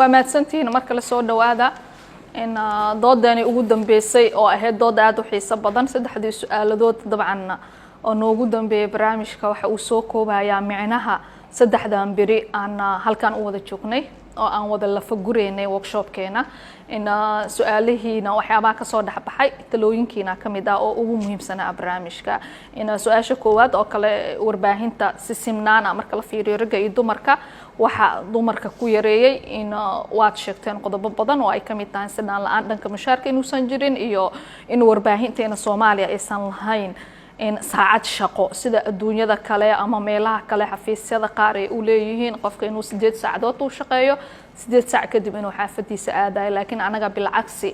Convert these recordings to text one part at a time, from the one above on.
ومادسنتين marka la soo dhawaada in doodani ugu dambeysay oo ahayd dood aad u xiiso badan saddexdii su'aaladood dabcan oo noogu dambeeyay barnaamijka waxa uu soo koobayaa micnaha saddexdan biri aan halkan u wada joognay oo aan wada la fagureynay workshopkeena in su'aalihiina waxyaabaha ka soo dhaxbaxay talooyinkiina kamid ah oo ugu muhiimsanaa barnaamijka in su'aasha koowaad oo kale warbaahinta si simnaan marka la fiiriyo ragga iyo dumarka waxa dumarka ku yareeyay in waad sheegteen qodobo badan oo ay kamid tahay sinaan la'aan dhanka mushaarka inuusan jirin iyo in warbaahinteena Soomaaliya aysan lahayn in saacad shaqo sida adduunyada kale ama meelaha kale xafiisyada qaar ay u leeyihiin qofka inuu 8 saacadood u shaqeeyo 8 saac kadib inuu xaafadiisa aadayo laakiin anaga bilcagsi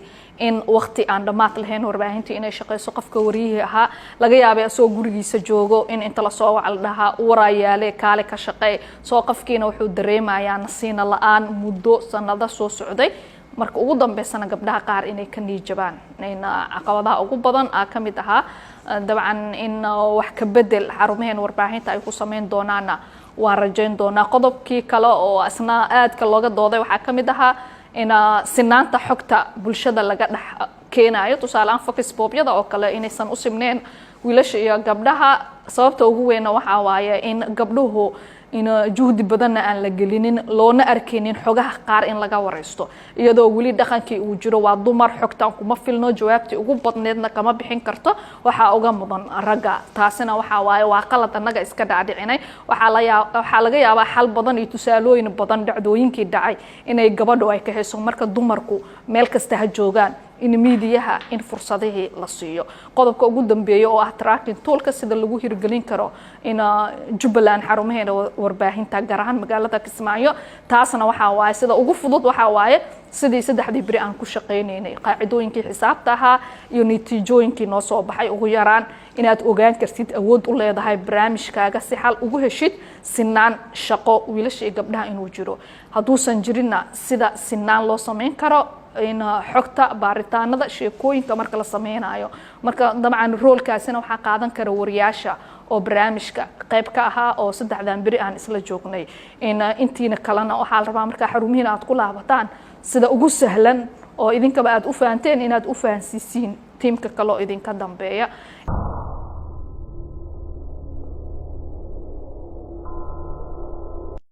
in waqti aan dhamaad lahayn warbaahinta inay shaqeyso qofka wariyay ahaa laga yaabay asoo gurigiisa joogo in inta la soo wacal dhaha warayaale kaale ka shaqeey soo qofkiina wuxuu dareemayaa nasiina la'aan muddo sanado soo socday marka ugu dambeysana gabdhaha qaar inay ka niijabaan in caqabadaha ugu badan kamid aha dabcan in wax ka bedel xarumaheen warbaahinta ay ku sameyn doonaan waa rajayn doonaa qodobkii kale oo asna aadka looga dooday waxa kamid aha in sinaanta xogta bulshada laga dhax keenayo tusaalaan Facebookyada oo kale inaysan u simneen wiilasha iyo gabdhaha sababta ugu weyn waxa waaye in gabdhuhu in juhdi badan aan la gelinin loona arkeenin xogaha qaar in laga wareysto iyadoo wali dhaqankii uu jiro waa dumar xogtaan kuma filno jawaabtii ugu badneedna kama bixin karto waxa uga mudan ragga taasina waxa waaye waa qalad anaga iska dhaadhicinay waxa laga yaabaa xal badan iyo tusaalooyin badan dhacdooyinkii dhacay inay gabadhu ay ka hayso marka dumarku meel kasta ha joogaan in miidiyaha in fursadaha la siiyo qodobka ugu dambeeyo oo tracking toolka sida lagu hirgelin karo in Jubbaland xarumaheena warbaahinta gaar ahaan magaalada Kismaayo taasna waxa waaye sida ugu fudud waxa waaye sidii saddexdii biri aan ku shaqeynaynay qaacidooyinkii xisaabta ahaa iyo natiijooyinkii noo soo baxay ugu yaraan inaad ogaan kartid awood u leedahay barnaamijkaaga si xal ugu heshid sinaan shaqo wiilasha iyo gabdhaha inuu jiro haduusan jirinna sida sinaan loo sameyn karo in xogta baaritaanada sheekooyinka marka la sameynayo marka dabcan roolkaasina waxa qaadan kara wariyaasha oo barnaamijka qayb ka aha oo saddexdan biri aan isla joognay in intiina kalena waxa la rabaa marka xarumihiina aad ku laabataan sida ugu sahlan oo idinkaba aad u fahanteen inaad u fahansiisiin tiimka kale oo idinka dambeeya